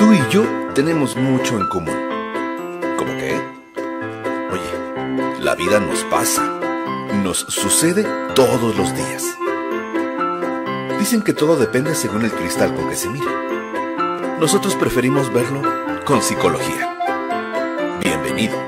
Tú y yo tenemos mucho en común. ¿Cómo qué? Oye, la vida nos pasa, nos sucede todos los días. Dicen que todo depende según el cristal con que se mire. Nosotros preferimos verlo con psicología. Bienvenido.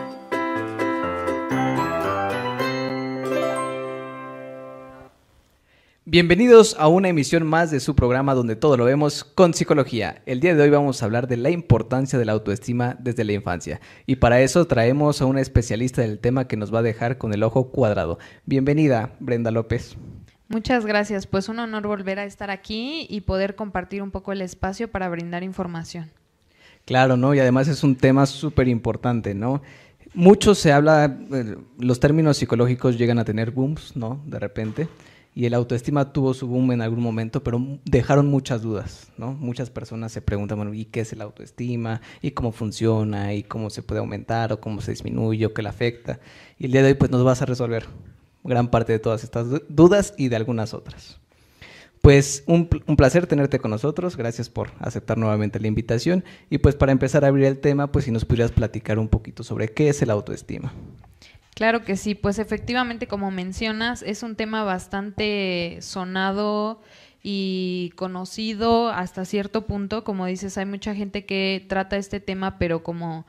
Bienvenidos a una emisión más de su programa donde todo lo vemos con psicología. El día de hoy vamos a hablar de la importancia de la autoestima desde la infancia. Y para eso traemos a una especialista del tema que nos va a dejar con el ojo cuadrado. Bienvenida, Brenda López. Muchas gracias, pues un honor volver a estar aquí y poder compartir un poco el espacio para brindar información. Claro, ¿no? Y además es un tema súper importante, ¿no? Mucho se habla, los términos psicológicos llegan a tener booms, ¿no? De repente. Y el autoestima tuvo su boom en algún momento, pero dejaron muchas dudas, ¿no? Muchas personas se preguntan, bueno, ¿y qué es el autoestima? ¿Y cómo funciona? ¿Y cómo se puede aumentar? ¿O cómo se disminuye? ¿O qué le afecta? Y el día de hoy, pues, nos vas a resolver gran parte de todas estas dudas y de algunas otras. Pues, un placer tenerte con nosotros. Gracias por aceptar nuevamente la invitación. Y pues, para empezar a abrir el tema, pues, si nos pudieras platicar un poquito sobre qué es el autoestima. Claro que sí, pues efectivamente, como mencionas, es un tema bastante sonado y conocido hasta cierto punto. Como dices, hay mucha gente que trata este tema, pero como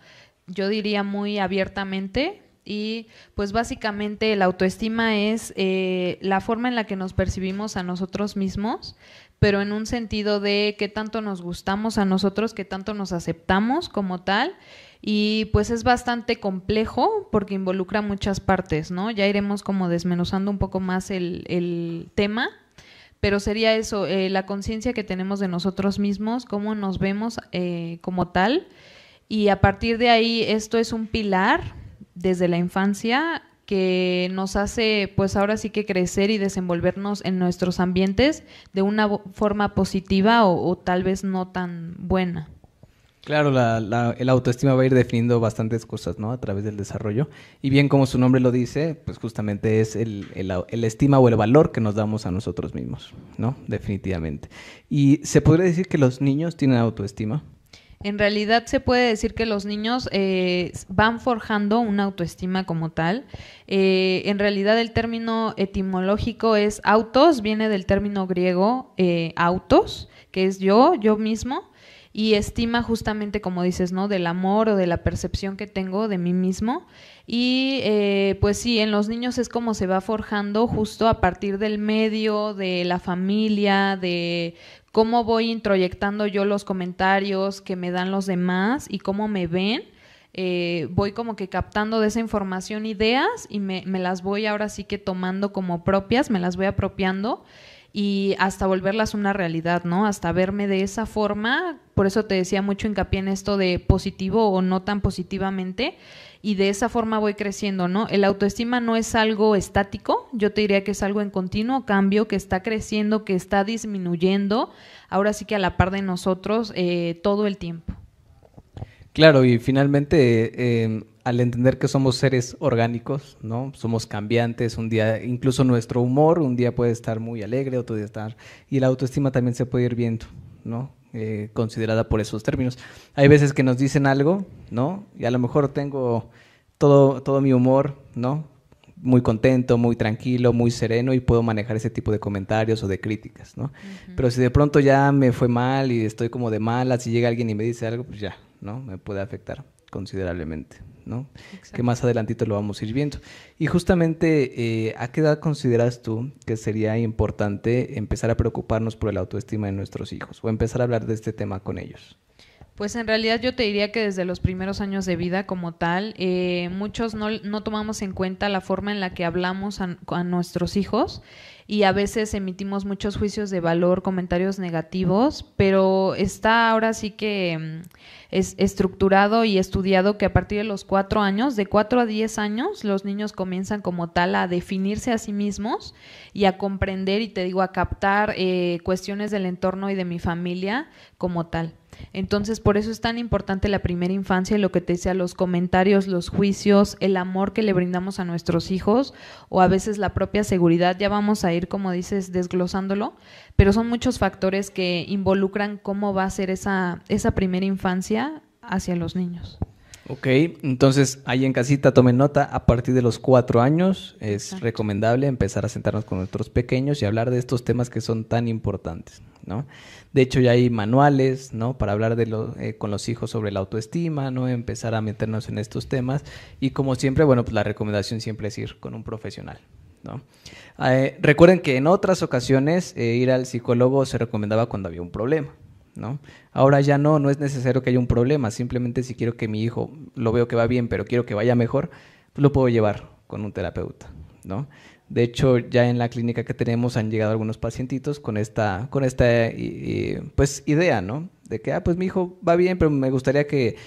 yo diría muy abiertamente. Y pues básicamente la autoestima es la forma en la que nos percibimos a nosotros mismos, pero en un sentido de qué tanto nos gustamos a nosotros, qué tanto nos aceptamos como tal. Y pues es bastante complejo porque involucra muchas partes, ¿no? Ya iremos como desmenuzando un poco más el tema, pero sería eso, la conciencia que tenemos de nosotros mismos, cómo nos vemos como tal, y a partir de ahí esto es un pilar desde la infancia que nos hace pues ahora sí que crecer y desenvolvernos en nuestros ambientes de una forma positiva o tal vez no tan buena. Claro, el autoestima va a ir definiendo bastantes cosas, ¿no? A través del desarrollo. Y bien, como su nombre lo dice, pues justamente es el estima o el valor que nos damos a nosotros mismos, ¿no? Definitivamente. ¿Y se podría decir que los niños tienen autoestima? En realidad se puede decir que los niños van forjando una autoestima como tal. En realidad el término etimológico es autos, viene del término griego autos, que es yo mismo. Y estima justamente, como dices, ¿no? Del amor o de la percepción que tengo de mí mismo. Y pues sí, en los niños es como se va forjando justo a partir del medio, de la familia, de cómo voy introyectando yo los comentarios que me dan los demás y cómo me ven. Voy como que captando de esa información ideas y me las voy ahora sí que tomando como propias, me las voy apropiando y hasta volverlas una realidad, ¿no? Hasta verme de esa forma. Por eso te decía mucho hincapié en esto de positivo o no tan positivamente, y de esa forma voy creciendo, ¿no? El autoestima no es algo estático, yo te diría que es algo en continuo cambio, que está creciendo, que está disminuyendo, ahora sí que a la par de nosotros todo el tiempo. Claro, y finalmente al entender que somos seres orgánicos, ¿no? Somos cambiantes, un día, incluso nuestro humor, un día puede estar muy alegre, otro día estar, y la autoestima también se puede ir viendo, ¿no? Considerada por esos términos. Hay veces que nos dicen algo, ¿no? Y a lo mejor tengo todo mi humor, ¿no? Muy contento, muy tranquilo, muy sereno, y puedo manejar ese tipo de comentarios o de críticas, ¿no? Uh-huh. Pero si de pronto ya me fue mal y estoy como de malas, si llega alguien y me dice algo, pues ya, ¿no? Me puede afectar considerablemente, ¿no? Exacto. Que más adelantito lo vamos a ir viendo. Y justamente, ¿a qué edad consideras tú que sería importante empezar a preocuparnos por el autoestima de nuestros hijos o empezar a hablar de este tema con ellos? Pues en realidad yo te diría que desde los primeros años de vida como tal, muchos no tomamos en cuenta la forma en la que hablamos a nuestros hijos y a veces emitimos muchos juicios de valor, comentarios negativos, pero está ahora sí que es estructurado y estudiado que a partir de los 4 años, de 4 a 10 años, los niños comienzan como tal a definirse a sí mismos y a comprender y te digo a captar cuestiones del entorno y de mi familia como tal. Entonces, por eso es tan importante la primera infancia y lo que te decía, los comentarios, los juicios, el amor que le brindamos a nuestros hijos o a veces la propia seguridad. Ya vamos a ir, como dices, desglosándolo, pero son muchos factores que involucran cómo va a ser esa primera infancia hacia los niños. Ok, entonces ahí en casita tomen nota, a partir de los 4 años es Exacto. recomendable empezar a sentarnos con nuestros pequeños y hablar de estos temas que son tan importantes, ¿no? De hecho ya hay manuales, ¿no? Para hablar con los hijos sobre la autoestima, ¿no? Empezar a meternos en estos temas y como siempre, bueno, pues la recomendación siempre es ir con un profesional, ¿no? Recuerden que en otras ocasiones ir al psicólogo se recomendaba cuando había un problema, ¿no? Ahora ya no es necesario que haya un problema, simplemente si quiero que mi hijo, lo veo que va bien, pero quiero que vaya mejor, pues lo puedo llevar con un terapeuta, ¿no? De hecho, ya en la clínica que tenemos han llegado algunos pacientitos con esta pues idea, ¿no? De que, pues mi hijo va bien, pero me gustaría que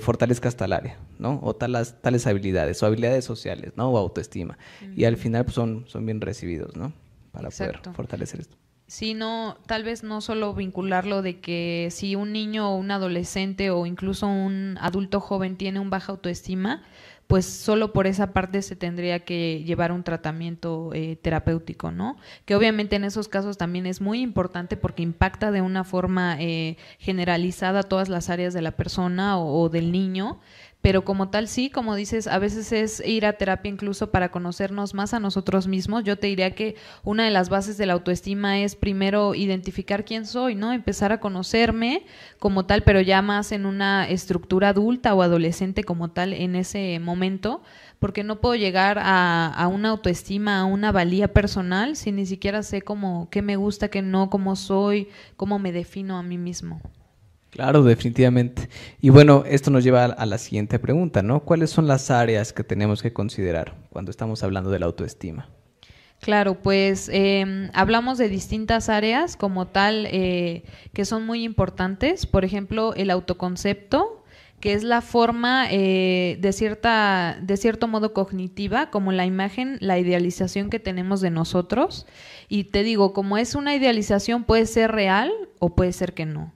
fortalezca hasta el área, ¿no? O tales habilidades, o habilidades sociales, ¿no? O autoestima. Y al final pues son bien recibidos, ¿no? Para Exacto. poder fortalecer esto. Sí, no, tal vez no solo vincularlo de que si un niño o un adolescente o incluso un adulto joven tiene un baja autoestima, pues solo por esa parte se tendría que llevar un tratamiento terapéutico, ¿no? Que obviamente en esos casos también es muy importante porque impacta de una forma generalizada todas las áreas de la persona o del niño. Pero como tal, sí, como dices, a veces es ir a terapia incluso para conocernos más a nosotros mismos. Yo te diría que una de las bases de la autoestima es primero identificar quién soy, ¿no? Empezar a conocerme como tal, pero ya más en una estructura adulta o adolescente como tal en ese momento, porque no puedo llegar a una autoestima, a una valía personal si ni siquiera sé qué me gusta, qué no, cómo soy, cómo me defino a mí mismo. Claro, definitivamente. Y bueno, esto nos lleva a la siguiente pregunta, ¿no? ¿Cuáles son las áreas que tenemos que considerar cuando estamos hablando de la autoestima? Claro, pues hablamos de distintas áreas como tal que son muy importantes. Por ejemplo, el autoconcepto, que es la forma de cierto modo cognitiva, como la imagen, la idealización que tenemos de nosotros. Y te digo, como es una idealización, puede ser real o puede ser que no.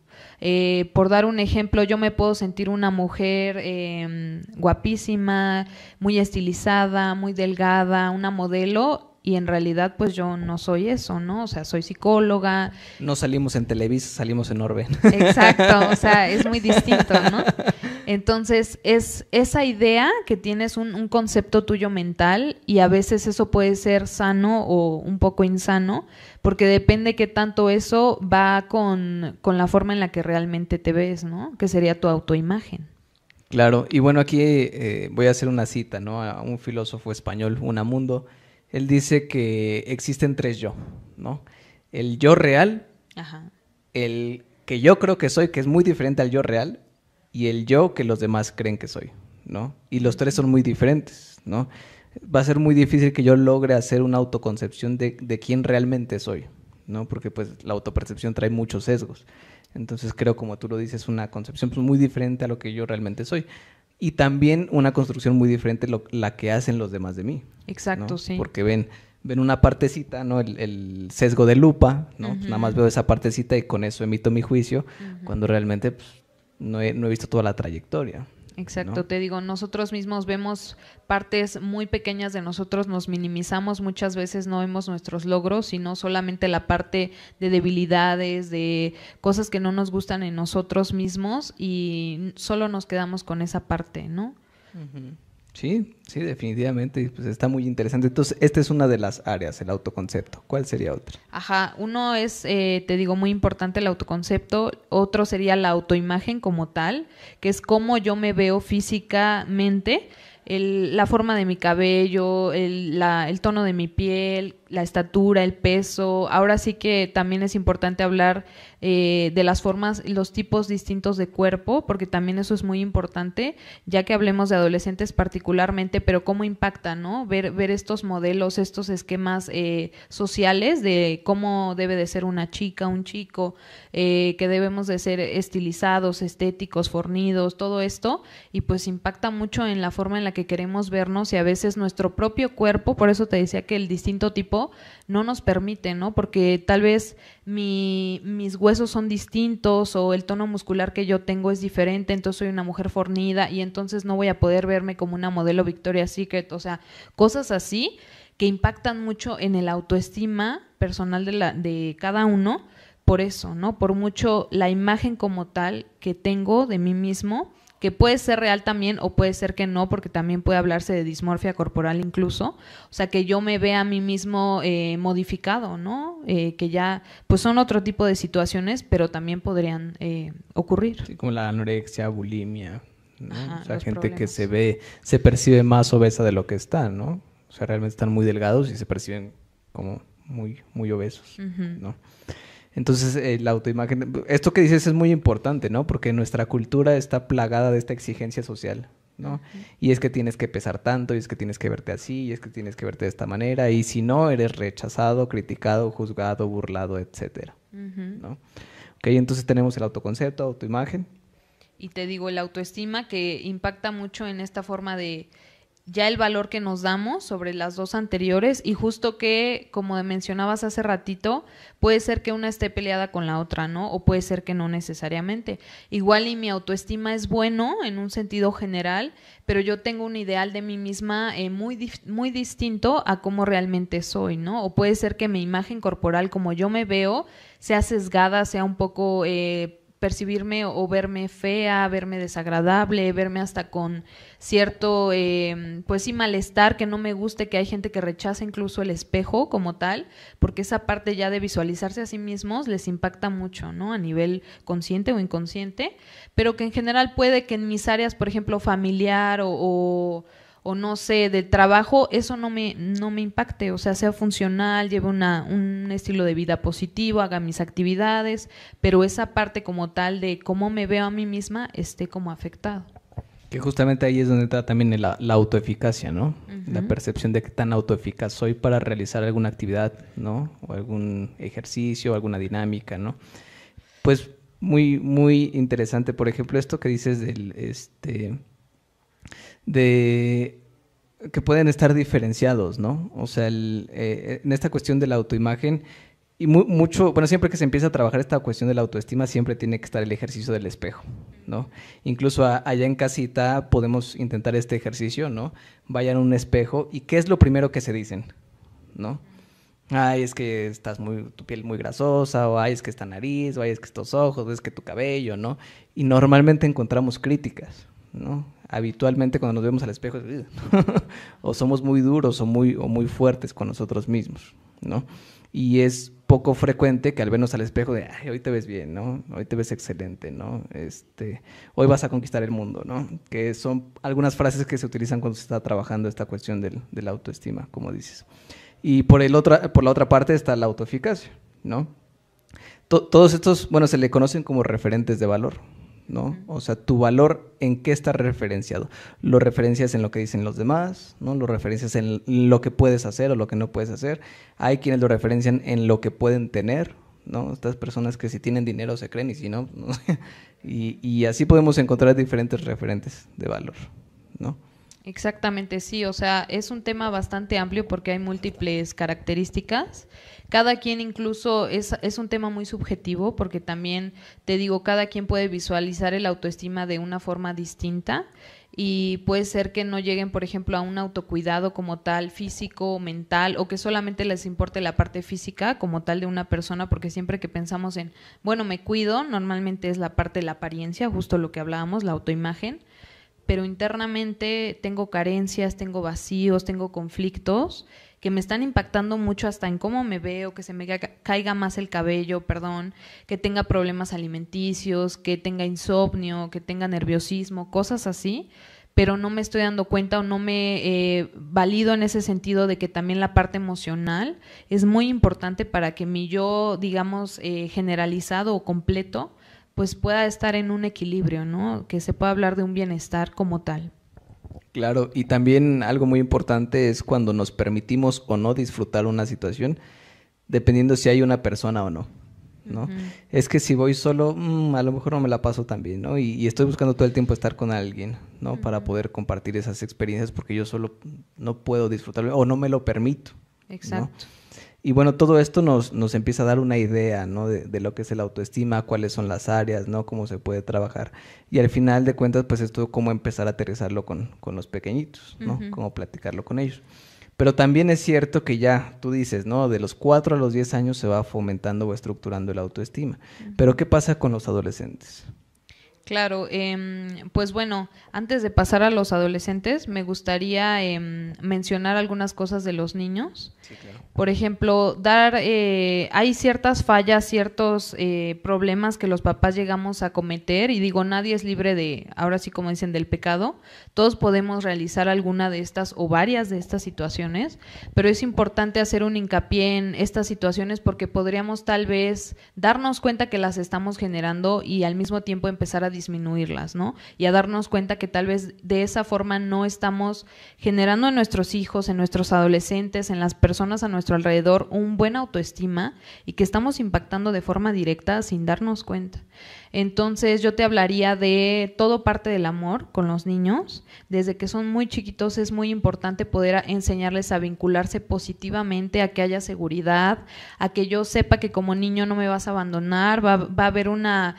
Por dar un ejemplo, yo me puedo sentir una mujer guapísima, muy estilizada, muy delgada, una modelo, y en realidad pues yo no soy eso, ¿no? O sea, soy psicóloga. No salimos en Televisa, salimos en Orbe. Exacto, o sea, es muy distinto, ¿no? Entonces, es esa idea que tienes un concepto tuyo mental y a veces eso puede ser sano o un poco insano, porque depende qué tanto eso va con la forma en la que realmente te ves, ¿no? Que sería tu autoimagen. Claro, y bueno, aquí voy a hacer una cita, ¿no? A un filósofo español, Unamundo. Él dice que existen 3 yo, ¿no? El yo real, Ajá. el que yo creo que soy, que es muy diferente al yo real, y el yo que los demás creen que soy, ¿no? Y los 3 son muy diferentes, ¿no? Va a ser muy difícil que yo logre hacer una autoconcepción de quién realmente soy, ¿no? Porque pues la autopercepción trae muchos sesgos. Entonces creo, como tú lo dices, una concepción pues, muy diferente a lo que yo realmente soy. Y también una construcción muy diferente la que hacen los demás de mí. Exacto, ¿no? sí. Porque ven una partecita, ¿no? El sesgo de lupa, ¿no? Uh-huh. Nada más veo esa partecita y con eso emito mi juicio, cuando realmente pues, no he visto toda la trayectoria. Exacto, ¿no? te digo, nosotros mismos vemos partes muy pequeñas de nosotros, nos minimizamos, muchas veces no vemos nuestros logros, sino solamente la parte de debilidades, de cosas que no nos gustan en nosotros mismos y solo nos quedamos con esa parte, ¿no? Uh-huh. Sí, definitivamente, pues está muy interesante. Entonces, esta es una de las áreas, el autoconcepto. ¿Cuál sería otra? Ajá, uno es, te digo, muy importante el autoconcepto, otro sería la autoimagen como tal, que es cómo yo me veo físicamente, la forma de mi cabello, el tono de mi piel, la estatura, el peso. Ahora sí que también es importante hablar de las formas, los tipos distintos de cuerpo, porque también eso es muy importante, ya que hablemos de adolescentes particularmente, pero cómo impacta, ¿no? Ver estos modelos, estos esquemas sociales de cómo debe de ser una chica, un chico, que debemos de ser estilizados, estéticos, fornidos, todo esto, y pues impacta mucho en la forma en la que queremos vernos y a veces nuestro propio cuerpo, por eso te decía que el distinto tipo no nos permite, ¿no? Porque tal vez mis huesos huesos son distintos o el tono muscular que yo tengo es diferente, entonces soy una mujer fornida y entonces no voy a poder verme como una modelo Victoria's Secret, o sea, cosas así que impactan mucho en el autoestima personal de cada uno, por eso, ¿no? Por mucho la imagen como tal que tengo de mí mismo, que puede ser real también o puede ser que no, porque también puede hablarse de dismorfia corporal incluso, o sea, que yo me vea a mí mismo modificado, ¿no? Que ya, pues son otro tipo de situaciones, pero también podrían ocurrir. Sí, como la anorexia, bulimia, ¿no? Ajá, o sea, los gente que problemas. se percibe más obesa de lo que está, ¿no? O sea, realmente están muy delgados y se perciben como muy obesos, Ujú. ¿no? Entonces, la autoimagen, esto que dices es muy importante, ¿no? Porque nuestra cultura está plagada de esta exigencia social, ¿no? Y es que tienes que pesar tanto, y es que tienes que verte así, y es que tienes que verte de esta manera, y si no, eres rechazado, criticado, juzgado, burlado, etcétera, Ujú. ¿no? Ok, entonces tenemos el autoconcepto, autoimagen. Y te digo, el autoestima que impacta mucho en esta forma de ya el valor que nos damos sobre las dos anteriores y justo que, como mencionabas hace ratito, puede ser que una esté peleada con la otra, ¿no? O puede ser que no necesariamente. Igual y mi autoestima es bueno en un sentido general, pero yo tengo un ideal de mí misma muy distinto a cómo realmente soy, ¿no? O puede ser que mi imagen corporal, como yo me veo, sea sesgada, sea un poco percibirme o verme fea, verme desagradable, verme hasta con cierto, pues sí, malestar, que no me guste, que hay gente que rechaza incluso el espejo como tal, porque esa parte ya de visualizarse a sí mismos les impacta mucho, ¿no? A nivel consciente o inconsciente, pero que en general puede que en mis áreas, por ejemplo, familiar o no sé, del trabajo, eso no me impacte, o sea, sea funcional, lleve un estilo de vida positivo, haga mis actividades, pero esa parte como tal de cómo me veo a mí misma esté como afectado. Que justamente ahí es donde entra también la autoeficacia, ¿no? La Ujú. percepción de qué tan autoeficaz soy para realizar alguna actividad, ¿no? O algún ejercicio, alguna dinámica, ¿no? Pues muy interesante, por ejemplo, esto que dices de que pueden estar diferenciados, ¿no? O sea, en esta cuestión de la autoimagen, y mucho, bueno, siempre que se empieza a trabajar esta cuestión de la autoestima, siempre tiene que estar el ejercicio del espejo, ¿no? Incluso allá en casita podemos intentar este ejercicio, ¿no? Vayan a un espejo y ¿qué es lo primero que se dicen? ¿No? Ay, es que tu piel muy grasosa, o ay, es que esta nariz, o ay, es que estos ojos, o es que tu cabello, ¿no? Y normalmente encontramos críticas, ¿no? Habitualmente cuando nos vemos al espejo, o somos muy duros o muy fuertes con nosotros mismos, ¿no? Y es poco frecuente que al vernos al espejo de, ay, hoy te ves bien, ¿no? Hoy te ves excelente, ¿no? Hoy vas a conquistar el mundo, ¿no? Que son algunas frases que se utilizan cuando se está trabajando esta cuestión de la autoestima, como dices. Y por la otra parte está la autoeficacia, ¿no? Todos estos, bueno, se le conocen como referentes de valor, ¿no? O sea, tu valor, ¿en qué está referenciado? Lo referencias en lo que dicen los demás, ¿no? Lo referencias en lo que puedes hacer o lo que no puedes hacer. Hay quienes lo referencian en lo que pueden tener, ¿no? Estas personas que si tienen dinero se creen y si no, no sé. Y así podemos encontrar diferentes referentes de valor, ¿no? Exactamente, sí, o sea, es un tema bastante amplio porque hay múltiples características. Cada quien incluso es un tema muy subjetivo porque también, te digo, cada quien puede visualizar el autoestima de una forma distinta y puede ser que no lleguen, por ejemplo, a un autocuidado como tal, físico, mental, o que solamente les importe la parte física como tal de una persona, porque siempre que pensamos en, bueno, me cuido, normalmente es la parte de la apariencia, justo lo que hablábamos, la autoimagen, pero internamente tengo carencias, tengo vacíos, tengo conflictos que me están impactando mucho hasta en cómo me veo, que se me caiga más el cabello, perdón, que tenga problemas alimenticios, que tenga insomnio, que tenga nerviosismo, cosas así, pero no me estoy dando cuenta o no me valido en ese sentido de que también la parte emocional es muy importante para que mi yo, digamos, generalizado o completo, pues pueda estar en un equilibrio, ¿no? Que se pueda hablar de un bienestar como tal. Claro, y también algo muy importante es cuando nos permitimos o no disfrutar una situación, dependiendo si hay una persona o no, ¿no? Es que si voy solo, a lo mejor no me la paso tan bien, ¿no? Y estoy buscando todo el tiempo estar con alguien, ¿no? Para poder compartir esas experiencias porque yo solo no puedo disfrutarlo o no me lo permito, ¿no? Exacto. Y bueno, todo esto nos empieza a dar una idea, ¿no? De lo que es el autoestima, cuáles son las áreas, ¿no? Cómo se puede trabajar. Y al final de cuentas, pues esto cómo empezar a aterrizarlo con los pequeñitos, ¿no? Cómo platicarlo con ellos. Pero también es cierto que ya, tú dices, ¿no? De los 4 a los 10 años se va fomentando o estructurando el autoestima. Pero ¿qué pasa con los adolescentes? Claro, pues bueno, antes de pasar a los adolescentes, me gustaría mencionar algunas cosas de los niños. Sí, claro. Por ejemplo, hay ciertas fallas, ciertos problemas que los papás llegamos a cometer, y digo, nadie es libre de, ahora sí como dicen, del pecado. Todos podemos realizar alguna de estas o varias de estas situaciones, pero es importante hacer un hincapié en estas situaciones porque podríamos tal vez darnos cuenta que las estamos generando y al mismo tiempo empezar a disminuirlas, ¿no? Y a darnos cuenta que tal vez de esa forma no estamos generando en nuestros hijos, en nuestros adolescentes, en las personas a nuestro alrededor un buen autoestima y que estamos impactando de forma directa sin darnos cuenta. Entonces yo te hablaría de todo parte del amor con los niños. Desde que son muy chiquitos es muy importante poder enseñarles a vincularse positivamente, a que haya seguridad, a que yo sepa que como niño no me vas a abandonar, va a haber una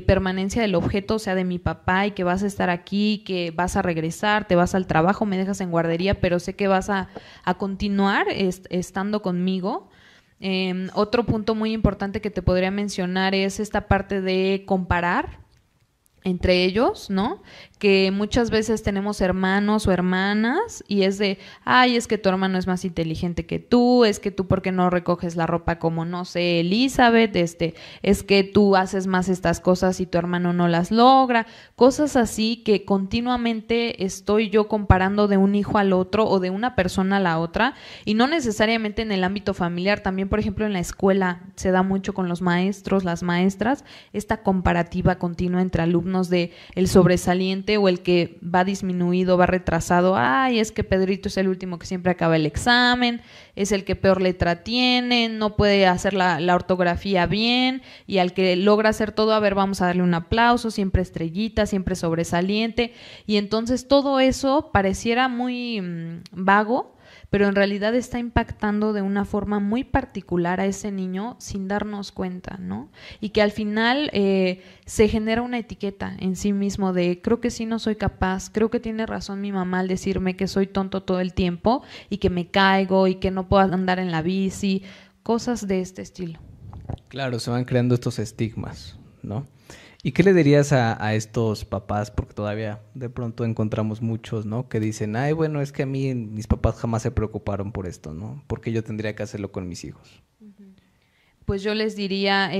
permanencia del objeto, o sea, de mi papá, y que vas a estar aquí, que vas a regresar, te vas al trabajo, me dejas en guardería, pero sé que vas a continuar estando conmigo. Otro punto muy importante que te podría mencionar es esta parte de comparar entre ellos, ¿no? Que muchas veces tenemos hermanos o hermanas y es de, ay, es que tu hermano es más inteligente que tú, es que tú ¿por qué no recoges la ropa como, no sé, Elizabeth? Es que tú haces más estas cosas y tu hermano no las logra. Cosas así que continuamente estoy yo comparando de un hijo al otro o de una persona a la otra, y no necesariamente en el ámbito familiar, también por ejemplo en la escuela se da mucho con los maestros, las maestras, esta comparativa continua entre alumnos de el sobresaliente o el que va disminuido, va retrasado. Ay, es que Pedrito es el último que siempre acaba el examen, es el que peor letra tiene, no puede hacer la ortografía bien, y al que logra hacer todo, a ver, vamos a darle un aplauso, siempre estrellita, siempre sobresaliente. Y entonces todo eso pareciera muy vago, pero en realidad está impactando de una forma muy particular a ese niño sin darnos cuenta, ¿no? Y que al final se genera una etiqueta en sí mismo de creo que sí no soy capaz, creo que tiene razón mi mamá al decirme que soy tonto todo el tiempo y que me caigo y que no puedo andar en la bici, cosas de este estilo. Claro, se van creando estos estigmas, ¿no? ¿Y qué le dirías a estos papás? Porque todavía de pronto encontramos muchos, ¿no? Que dicen, ay, bueno, es que a mí mis papás jamás se preocuparon por esto, ¿no? ¿Por qué yo tendría que hacerlo con mis hijos? Pues yo les diría,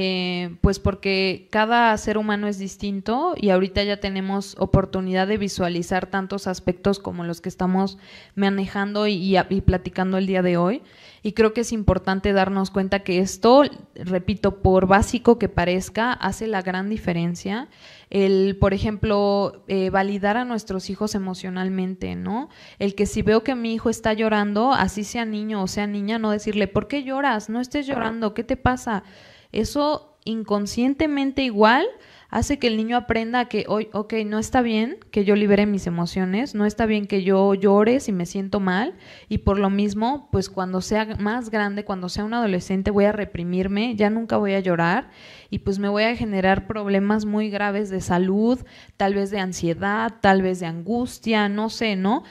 pues porque cada ser humano es distinto y ahorita ya tenemos oportunidad de visualizar tantos aspectos como los que estamos manejando y platicando el día de hoy. Y creo que es importante darnos cuenta que esto, repito, por básico que parezca, hace la gran diferencia. El, por ejemplo, validar a nuestros hijos emocionalmente, ¿no? El que si veo que mi hijo está llorando, así sea niño o sea niña, no decirle, ¿por qué lloras? No estés llorando, ¿qué te pasa? Eso inconscientemente igual hace que el niño aprenda que hoy, ok, no está bien que yo libere mis emociones, no está bien que yo llore si me siento mal, y por lo mismo, pues cuando sea más grande, cuando sea un adolescente, voy a reprimirme, ya nunca voy a llorar, y pues me voy a generar problemas muy graves de salud, tal vez de ansiedad, tal vez de angustia, no sé, ¿no?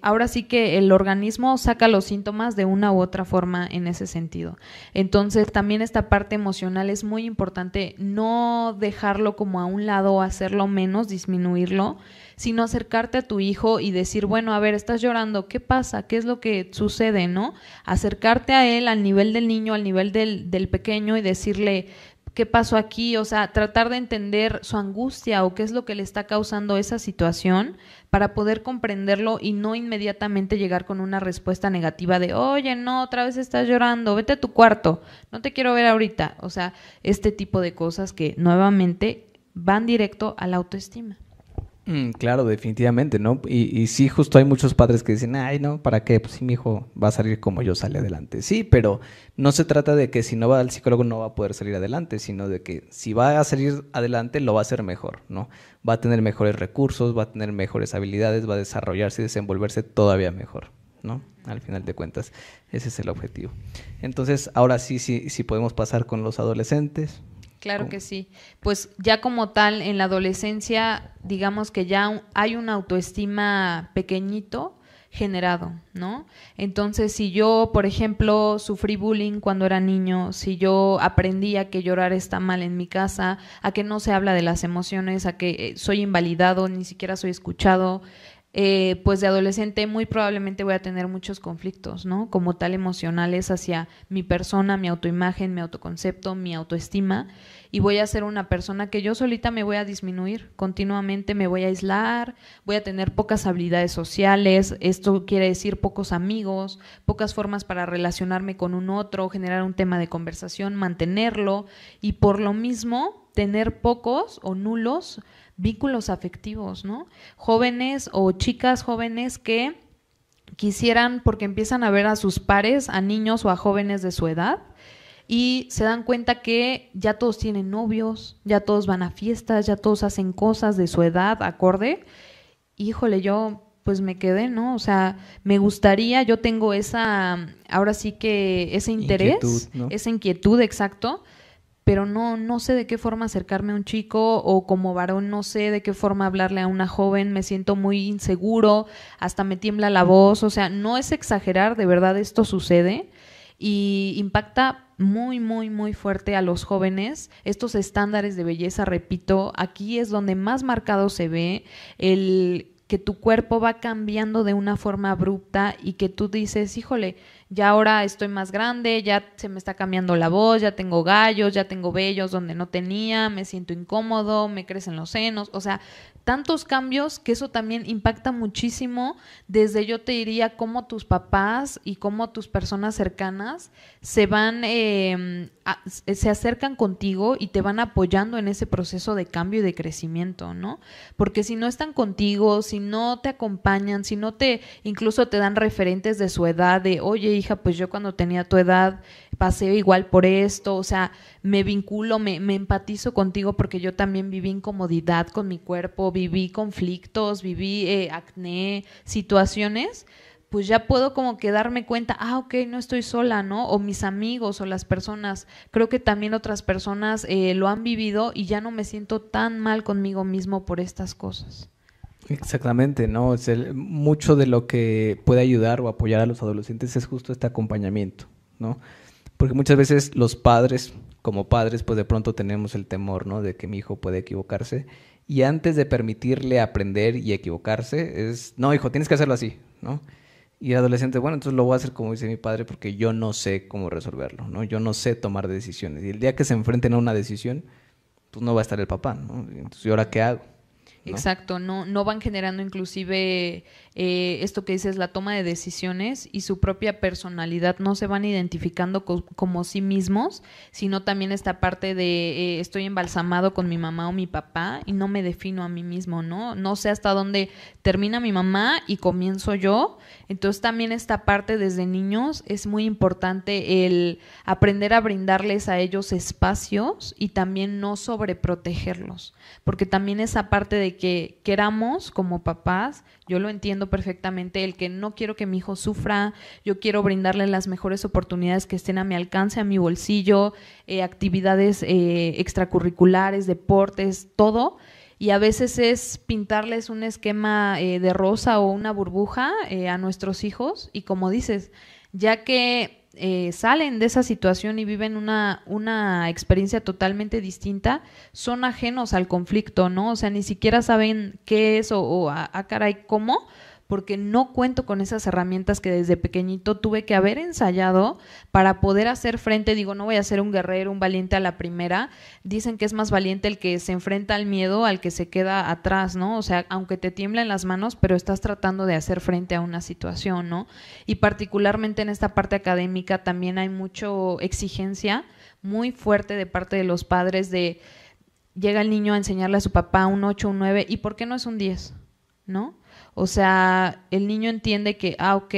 Ahora sí que el organismo saca los síntomas de una u otra forma en ese sentido. Entonces, también esta parte emocional es muy importante, no dejarlo como a un lado o hacerlo menos, disminuirlo, sino acercarte a tu hijo y decir, bueno, a ver, estás llorando, ¿qué pasa? ¿Qué es lo que sucede, no? Acercarte a él al nivel del niño, al nivel del pequeño y decirle, ¿qué pasó aquí? O sea, tratar de entender su angustia o qué es lo que le está causando esa situación para poder comprenderlo y no inmediatamente llegar con una respuesta negativa de, oye, no, otra vez estás llorando, vete a tu cuarto, no te quiero ver ahorita. O sea, este tipo de cosas que nuevamente van directo a la autoestima. Claro, definitivamente, ¿no? Y sí, justo hay muchos padres que dicen, ay, no, ¿para qué? Pues sí, mi hijo va a salir como yo salí adelante. Sí, pero no se trata de que si no va al psicólogo no va a poder salir adelante, sino de que si va a salir adelante lo va a hacer mejor, ¿no? Va a tener mejores recursos, va a tener mejores habilidades, va a desarrollarse y desenvolverse todavía mejor, ¿no? Al final de cuentas, ese es el objetivo. Entonces, ahora sí podemos pasar con los adolescentes. Claro ¿Cómo? que sí. Pues ya como tal, en la adolescencia, digamos que ya hay una autoestima pequeñito generado, ¿no? Entonces, si yo, por ejemplo, sufrí bullying cuando era niño, si yo aprendí a que llorar está mal en mi casa, a que no se habla de las emociones, a que soy invalidado, ni siquiera soy escuchado, pues de adolescente muy probablemente voy a tener muchos conflictos, ¿no? Como tal emocionales hacia mi persona, mi autoimagen, mi autoconcepto, mi autoestima, y voy a ser una persona que yo solita me voy a disminuir, continuamente me voy a aislar, voy a tener pocas habilidades sociales, esto quiere decir pocos amigos, pocas formas para relacionarme con un otro, generar un tema de conversación, mantenerlo, y por lo mismo tener pocos o nulos vínculos afectivos, ¿no? Jóvenes o chicas jóvenes que quisieran, porque empiezan a ver a sus pares, a niños o a jóvenes de su edad, y se dan cuenta que ya todos tienen novios, ya todos van a fiestas, ya todos hacen cosas de su edad acorde. Híjole, yo pues me quedé, ¿no? O sea, me gustaría, yo tengo ahora sí que ese interés, Inquietud, ¿no? esa inquietud, exacto, pero no sé de qué forma acercarme a un chico, o como varón no sé de qué forma hablarle a una joven, me siento muy inseguro, hasta me tiembla la voz, o sea, no es exagerar, de verdad esto sucede y impacta muy, muy, muy fuerte a los jóvenes. Estos estándares de belleza, repito, aquí es donde más marcado se ve el que tu cuerpo va cambiando de una forma abrupta y que tú dices, híjole, ya ahora estoy más grande, ya se me está cambiando la voz, ya tengo gallos, ya tengo vellos donde no tenía, me siento incómodo, me crecen los senos, o sea, tantos cambios que eso también impacta muchísimo desde, yo te diría, cómo tus papás y cómo tus personas cercanas se van, se acercan contigo y te van apoyando en ese proceso de cambio y de crecimiento, ¿no? Porque si no están contigo, si no te acompañan, si no incluso te dan referentes de su edad, de, oye hija, pues yo cuando tenía tu edad pasé igual por esto, o sea, me vinculo, me empatizo contigo porque yo también viví incomodidad con mi cuerpo, viví conflictos, viví acné, situaciones, pues ya puedo como que darme cuenta, ok, no estoy sola, ¿no? O mis amigos o las personas, creo que también otras personas lo han vivido y ya no me siento tan mal conmigo mismo por estas cosas. Exactamente, ¿no? Mucho de lo que puede ayudar o apoyar a los adolescentes es justo este acompañamiento, ¿no? Porque muchas veces los padres, como padres, pues de pronto tenemos el temor, ¿no? De que mi hijo puede equivocarse. Y antes de permitirle aprender y equivocarse, no, hijo, tienes que hacerlo así, ¿no? Y el adolescente, bueno, entonces lo voy a hacer como dice mi padre porque yo no sé cómo resolverlo, ¿no? Yo no sé tomar decisiones. Y el día que se enfrenten a una decisión, pues no va a estar el papá, ¿no? Entonces, ¿y ahora qué hago? ¿No? Exacto, no van generando inclusive esto que dices, la toma de decisiones y su propia personalidad, no se van identificando como sí mismos, sino también esta parte de estoy embalsamado con mi mamá o mi papá y no me defino a mí mismo, ¿no? No sé hasta dónde termina mi mamá y comienzo yo. Entonces también esta parte desde niños es muy importante el aprender a brindarles a ellos espacios y también no sobreprotegerlos, porque también esa parte de que queramos como papás, yo lo entiendo perfectamente, el que no quiero que mi hijo sufra, yo quiero brindarle las mejores oportunidades que estén a mi alcance, a mi bolsillo, actividades extracurriculares, deportes, todo. Y a veces es pintarles un esquema de rosa o una burbuja a nuestros hijos y como dices, ya que salen de esa situación y viven una experiencia totalmente distinta, son ajenos al conflicto, ¿no? O sea, ni siquiera saben qué es o caray, ¿cómo? Porque no cuento con esas herramientas que desde pequeñito tuve que haber ensayado para poder hacer frente. Digo, no voy a ser un guerrero, un valiente a la primera. Dicen que es más valiente el que se enfrenta al miedo, al que se queda atrás, ¿no? O sea, aunque te tiemblen las manos, pero estás tratando de hacer frente a una situación, ¿no? Y particularmente en esta parte académica también hay mucha exigencia muy fuerte de parte de los padres de llega el niño a enseñarle a su papá un 8, un 9, ¿y por qué no es un 10? ¿No? O sea, el niño entiende que, ok,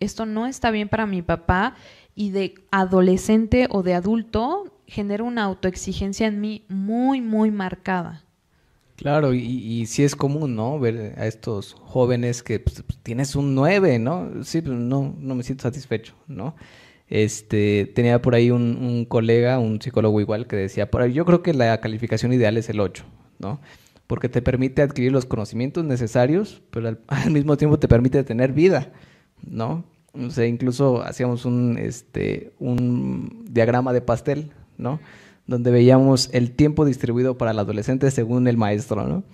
esto no está bien para mi papá, y de adolescente o de adulto genera una autoexigencia en mí muy, muy marcada. Claro, y sí es común, ¿no? Ver a estos jóvenes que pues, tienes un 9, ¿no? Sí, pero no me siento satisfecho, ¿no? Tenía por ahí un colega, un psicólogo igual, que decía, por ahí, yo creo que la calificación ideal es el 8, ¿no? Porque te permite adquirir los conocimientos necesarios, pero al mismo tiempo te permite tener vida, ¿no? O sea, incluso hacíamos un diagrama de pastel, ¿no? Donde veíamos el tiempo distribuido para el adolescente según el maestro, ¿no?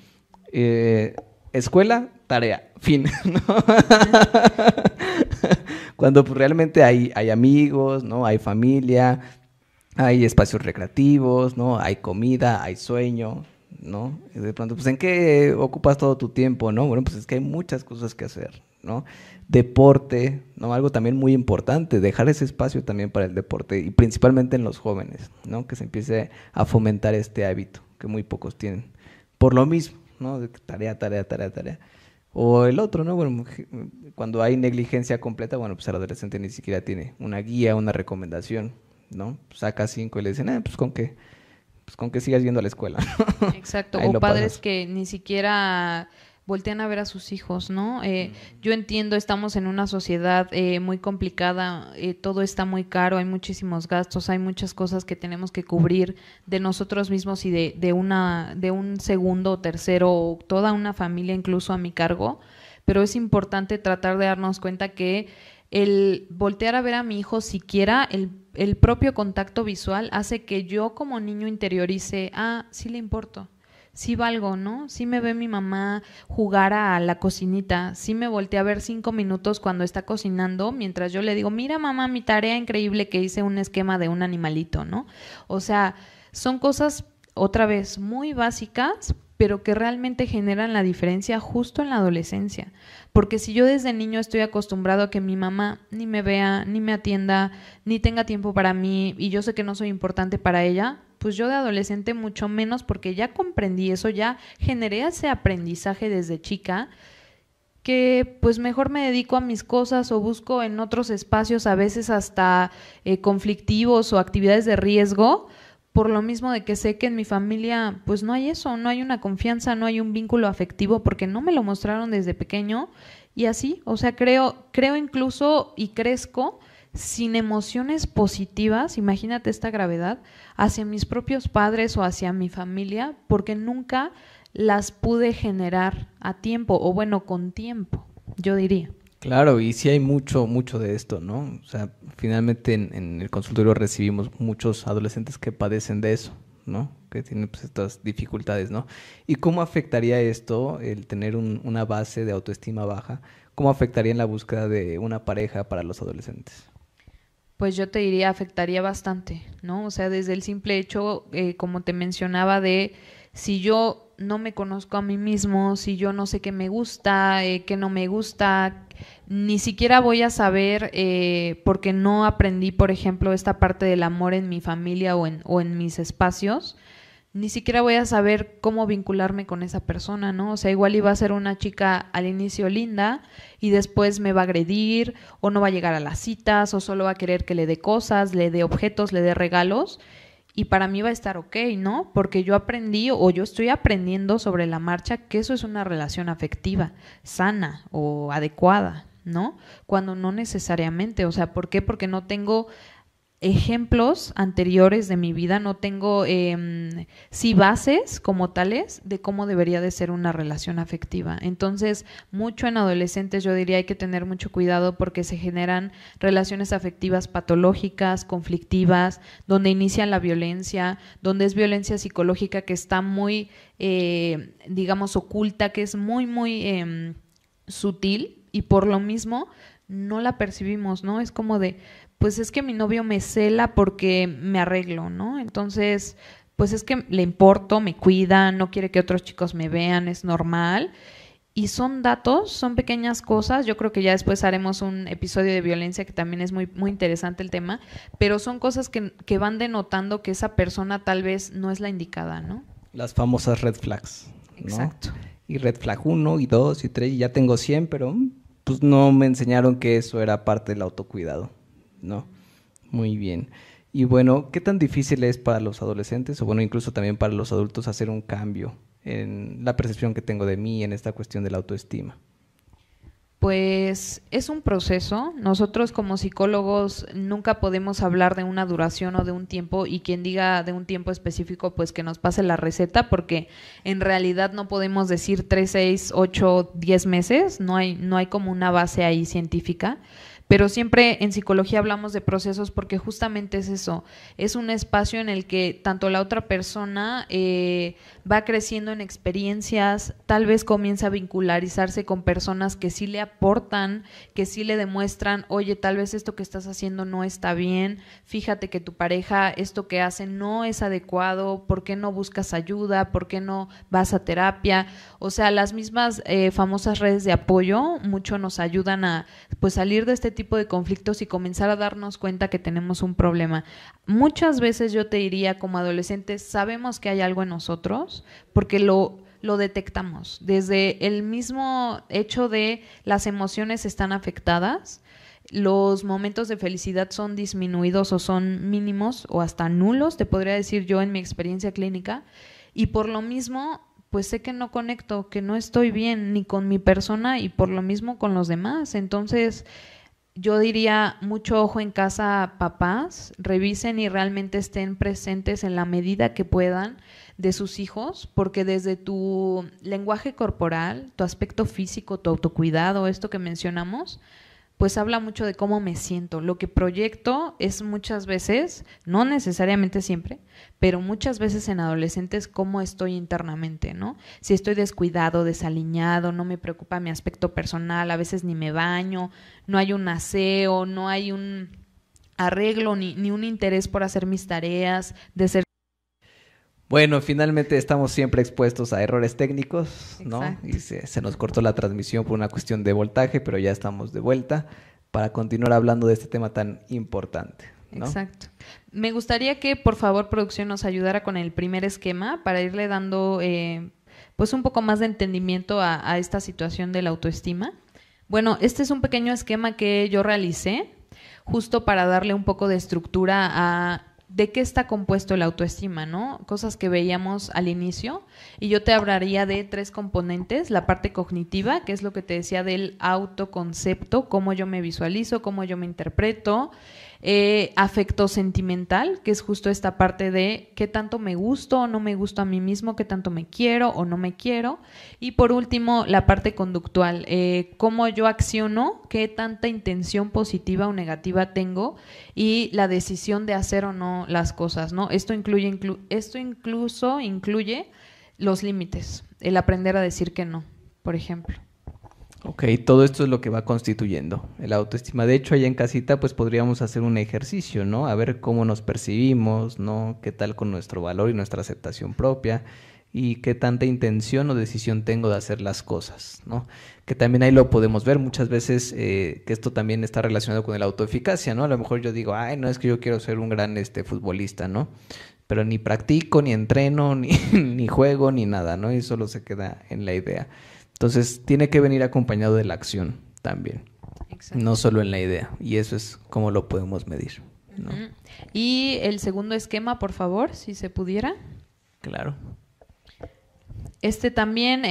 Escuela, tarea, fin, ¿no? Cuando pues, realmente hay amigos, ¿no? Hay familia, hay espacios recreativos, ¿no? Hay comida, hay sueño, ¿no? Y de pronto, pues, ¿en qué ocupas todo tu tiempo, no? Bueno, pues es que hay muchas cosas que hacer, ¿no? Deporte, ¿no? Algo también muy importante, dejar ese espacio también para el deporte y principalmente en los jóvenes, ¿no? Que se empiece a fomentar este hábito que muy pocos tienen. Por lo mismo, ¿no? De tarea. O el otro, ¿no? Bueno, cuando hay negligencia completa, bueno, pues el adolescente ni siquiera tiene una guía, una recomendación, ¿no? Saca 5 y le dicen, pues con que sigas yendo a la escuela. Exacto, Ahí o lo padres pasas. que ni siquiera voltean a ver a sus hijos, ¿no? Yo entiendo, estamos en una sociedad muy complicada, todo está muy caro, hay muchísimos gastos, hay muchas cosas que tenemos que cubrir de nosotros mismos y de un segundo o tercero, o toda una familia incluso a mi cargo, pero es importante tratar de darnos cuenta que el voltear a ver a mi hijo siquiera, el propio contacto visual hace que yo como niño interiorice, sí le importo, sí valgo, ¿no? Sí me ve mi mamá jugar a la cocinita, sí me voltea a ver 5 minutos cuando está cocinando, mientras yo le digo, mira mamá, mi tarea increíble que hice un esquema de un animalito, ¿no? O sea, son cosas, otra vez, muy básicas, pero que realmente generan la diferencia justo en la adolescencia. Porque si yo desde niño estoy acostumbrado a que mi mamá ni me vea, ni me atienda, ni tenga tiempo para mí, y yo sé que no soy importante para ella, pues yo de adolescente mucho menos, porque ya comprendí eso, ya generé ese aprendizaje desde chica, que pues mejor me dedico a mis cosas o busco en otros espacios, a veces hasta conflictivos o actividades de riesgo, por lo mismo de que sé que en mi familia pues no hay eso, no hay una confianza, no hay un vínculo afectivo porque no me lo mostraron desde pequeño y así, o sea, creo incluso y crezco sin emociones positivas, imagínate esta gravedad, hacia mis propios padres o hacia mi familia porque nunca las pude generar a tiempo o bueno, con tiempo, yo diría. Claro, y sí hay mucho de esto, ¿no? O sea, finalmente en el consultorio recibimos muchos adolescentes que padecen de eso, ¿no? Que tienen pues estas dificultades, ¿no? ¿Y cómo afectaría esto, el tener una base de autoestima baja? ¿Cómo afectaría en la búsqueda de una pareja para los adolescentes? Pues yo te diría, afectaría bastante, ¿no? O sea, desde el simple hecho, como te mencionaba, de si yo no me conozco a mí mismo, si yo no sé qué me gusta, qué no me gusta, ni siquiera voy a saber, porque no aprendí, por ejemplo, esta parte del amor en mi familia o en mis espacios, ni siquiera voy a saber cómo vincularme con esa persona, ¿no? O sea, igual iba a ser una chica al inicio linda y después me va a agredir o no va a llegar a las citas o solo va a querer que le dé cosas, le dé objetos, le dé regalos y para mí va a estar ok, ¿no? Porque yo aprendí o yo estoy aprendiendo sobre la marcha que eso es una relación afectiva, sana o adecuada, ¿no? Cuando no necesariamente, o sea, ¿por qué? Porque no tengo ejemplos anteriores de mi vida, no tengo sí bases como tales de cómo debería de ser una relación afectiva. Entonces, mucho en adolescentes yo diría hay que tener mucho cuidado porque se generan relaciones afectivas patológicas, conflictivas, donde inicia la violencia, donde es violencia psicológica que está muy, digamos, oculta, que es muy sutil y por lo mismo no la percibimos, ¿no? Es como de, pues es que mi novio me cela porque me arreglo, ¿no? Entonces, pues es que le importo, me cuida, no quiere que otros chicos me vean, es normal. Y son datos, son pequeñas cosas. Yo creo que ya después haremos un episodio de violencia que también es muy interesante el tema, pero son cosas que van denotando que esa persona tal vez no es la indicada, ¿no? Las famosas red flags, ¿no? Exacto. Y red flag 1 y 2 y 3 y ya tengo 100, pero pues no me enseñaron que eso era parte del autocuidado, ¿no? Muy bien. Y bueno, ¿qué tan difícil es para los adolescentes o bueno, incluso también para los adultos hacer un cambio en la percepción que tengo de mí, en esta cuestión de la autoestima? Pues es un proceso. Nosotros como psicólogos nunca podemos hablar de una duración o de un tiempo, y quien diga de un tiempo específico, pues que nos pase la receta, porque en realidad no podemos decir 3, 6, 8, 10 meses, no hay como una base ahí científica. Pero siempre en psicología hablamos de procesos porque justamente es eso, es un espacio en el que tanto la otra persona va creciendo en experiencias, tal vez comienza a vincularizarse con personas que sí le aportan, que sí le demuestran, oye, tal vez esto que estás haciendo no está bien, fíjate que tu pareja esto que hace no es adecuado, ¿por qué no buscas ayuda? ¿Por qué no vas a terapia? O sea, las mismas famosas redes de apoyo mucho nos ayudan a pues salir de este tipo de conflictos y comenzar a darnos cuenta que tenemos un problema. Muchas veces yo te diría, como adolescentes, sabemos que hay algo en nosotros porque lo detectamos. Desde el mismo hecho de las emociones están afectadas, los momentos de felicidad son disminuidos o son mínimos o hasta nulos, te podría decir yo en mi experiencia clínica, y por lo mismo pues sé que no conecto, que no estoy bien ni con mi persona y por lo mismo con los demás. Entonces yo diría, mucho ojo en casa, papás, revisen y realmente estén presentes en la medida que puedan de sus hijos, porque desde tu lenguaje corporal, tu aspecto físico, tu autocuidado, esto que mencionamos, pues habla mucho de cómo me siento. Lo que proyecto es muchas veces, no necesariamente siempre, pero muchas veces en adolescentes cómo estoy internamente, ¿no? Si estoy descuidado, desaliñado, no me preocupa mi aspecto personal, a veces ni me baño, no hay un aseo, no hay un arreglo ni un interés por hacer mis tareas, de ser... Bueno, finalmente estamos siempre expuestos a errores técnicos, ¿no? Exacto. Y se nos cortó la transmisión por una cuestión de voltaje, pero ya estamos de vuelta para continuar hablando de este tema tan importante, ¿no? Exacto. Me gustaría que, por favor, producción nos ayudara con el primer esquema para irle dando pues un poco más de entendimiento a esta situación de la autoestima. Bueno, este es un pequeño esquema que yo realicé justo para darle un poco de estructura a de qué está compuesto la autoestima, ¿no? Cosas que veíamos al inicio, y yo te hablaría de 3 componentes: la parte cognitiva, que es lo que te decía del autoconcepto, cómo yo me visualizo, cómo yo me interpreto; afecto sentimental, que es justo esta parte de qué tanto me gusto o no me gusto a mí mismo, qué tanto me quiero o no me quiero; y por último, la parte conductual, cómo yo acciono, qué tanta intención positiva o negativa tengo, y la decisión de hacer o no las cosas, ¿no? Esto incluso incluye los límites, el aprender a decir que no, por ejemplo. Ok, todo esto es lo que va constituyendo el autoestima. De hecho, allá en casita, pues podríamos hacer un ejercicio, ¿no? A ver cómo nos percibimos, ¿no? Qué tal con nuestro valor y nuestra aceptación propia, y qué tanta intención o decisión tengo de hacer las cosas, ¿no? Que también ahí lo podemos ver muchas veces, que esto también está relacionado con la autoeficacia, ¿no? A lo mejor yo digo, ay, no, es que yo quiero ser un gran futbolista, ¿no? Pero ni practico, ni entreno, ni juego, ni nada, ¿no? Y solo se queda en la idea. Entonces, tiene que venir acompañado de la acción también. Exacto. No solo en la idea. Y eso es como lo podemos medir, ¿no? Uh-huh. Y el segundo esquema, por favor, si se pudiera. Claro. Este también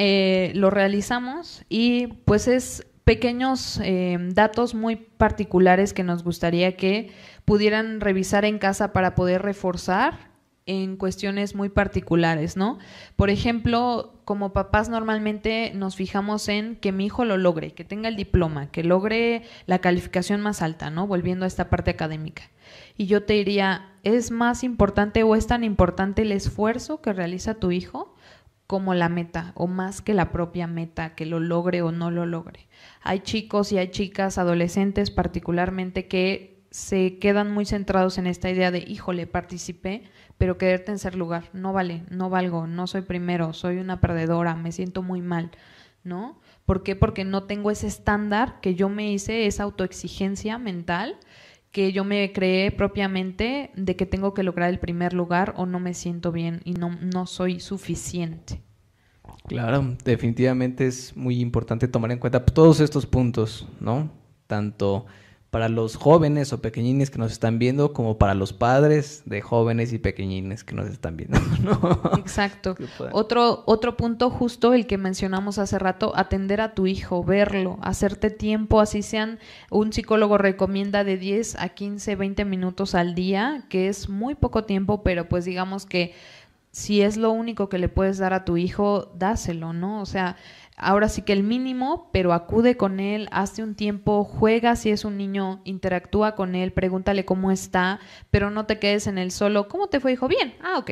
lo realizamos, y pues es pequeños datos muy particulares que nos gustaría que pudieran revisar en casa para poder reforzar en cuestiones muy particulares, ¿no? Por ejemplo, como papás normalmente nos fijamos en que mi hijo lo logre, que tenga el diploma, que logre la calificación más alta, ¿no? Volviendo a esta parte académica. Y yo te diría, ¿es más importante o es tan importante el esfuerzo que realiza tu hijo como la meta, o más que la propia meta, que lo logre o no lo logre? Hay chicos y hay chicas, adolescentes particularmente, que se quedan muy centrados en esta idea de, híjole, participé, pero quedé en tercer lugar, no vale, no valgo, no soy primero, soy una perdedora, me siento muy mal, ¿no? ¿Por qué? Porque no tengo ese estándar que yo me hice, esa autoexigencia mental que yo me creé propiamente de que tengo que lograr el primer lugar o no me siento bien y no soy suficiente. Claro, definitivamente es muy importante tomar en cuenta todos estos puntos, ¿no? Tanto para los jóvenes o pequeñines que nos están viendo, como para los padres de jóvenes y pequeñines que nos están viendo, ¿no? Exacto. Otro punto justo, el que mencionamos hace rato, atender a tu hijo, verlo, hacerte tiempo, así sean, un psicólogo recomienda de 10 a 15, 20 minutos al día, que es muy poco tiempo, pero pues digamos que si es lo único que le puedes dar a tu hijo, dáselo, ¿no? O sea, ahora sí que el mínimo, pero acude con él, hazte un tiempo, juega si es un niño, interactúa con él, pregúntale cómo está, pero no te quedes en el solo, ¿cómo te fue, hijo? Bien, ok,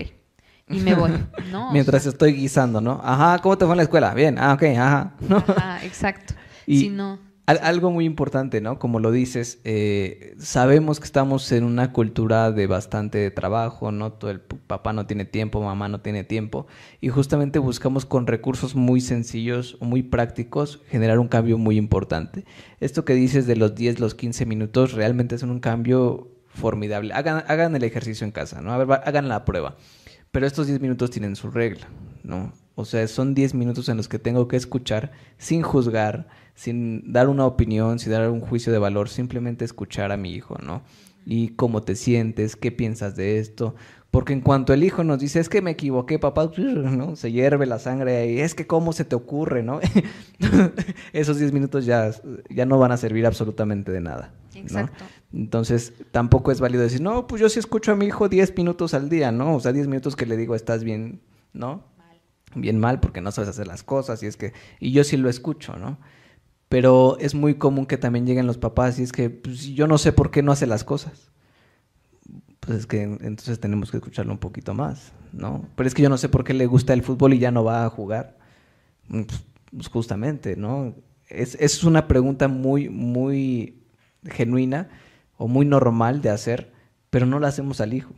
y me voy, ¿no? Mientras estoy guisando, ¿no? Ajá, ¿cómo te fue en la escuela? Bien, ok, ajá. ¿No? Ajá, exacto. Y si no... algo muy importante, ¿no? Como lo dices, sabemos que estamos en una cultura de bastante trabajo, ¿no? Todo el papá no tiene tiempo, mamá no tiene tiempo, y justamente buscamos con recursos muy sencillos, muy prácticos, generar un cambio muy importante. Esto que dices de los 10, los 15 minutos, realmente es un cambio formidable. Hagan el ejercicio en casa, ¿no? A ver, hagan la prueba. Pero estos 10 minutos tienen su regla, ¿no? O sea, son 10 minutos en los que tengo que escuchar sin juzgar, sin dar una opinión, sin dar un juicio de valor, simplemente escuchar a mi hijo, ¿no? Y cómo te sientes, qué piensas de esto. Porque en cuanto el hijo nos dice, es que me equivoqué, papá, ¿no? Se hierve la sangre ahí, es que cómo se te ocurre, ¿no? Esos 10 minutos ya no van a servir absolutamente de nada, ¿no? Exacto. Entonces, tampoco es válido decir, no, pues yo sí escucho a mi hijo 10 minutos al día, ¿no? O sea, 10 minutos que le digo, estás bien, ¿no? Bien mal porque no sabes hacer las cosas y yo sí lo escucho, ¿no? Pero es muy común que también lleguen los papás y es que pues, yo no sé por qué no hace las cosas. Pues es que entonces tenemos que escucharlo un poquito más, ¿no? Pero es que yo no sé por qué le gusta el fútbol y ya no va a jugar. Pues justamente, ¿no? Es una pregunta muy, muy genuina o muy normal de hacer, pero no la hacemos al hijo,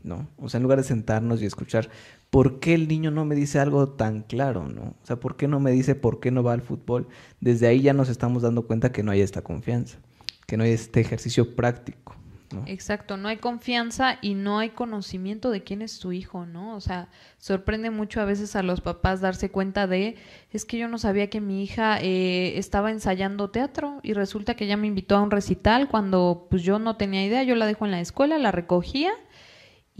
¿no? O sea, en lugar de sentarnos y escuchar, ¿por qué el niño no me dice algo tan claro, no? O sea, ¿por qué no me dice por qué no va al fútbol? Desde ahí ya nos estamos dando cuenta que no hay esta confianza, que no hay este ejercicio práctico, ¿no? Exacto, no hay confianza y no hay conocimiento de quién es tu hijo, ¿no? O sea, sorprende mucho a veces a los papás darse cuenta es que yo no sabía que mi hija estaba ensayando teatro y resulta que ella me invitó a un recital cuando pues yo no tenía idea, yo la dejo en la escuela, la recogía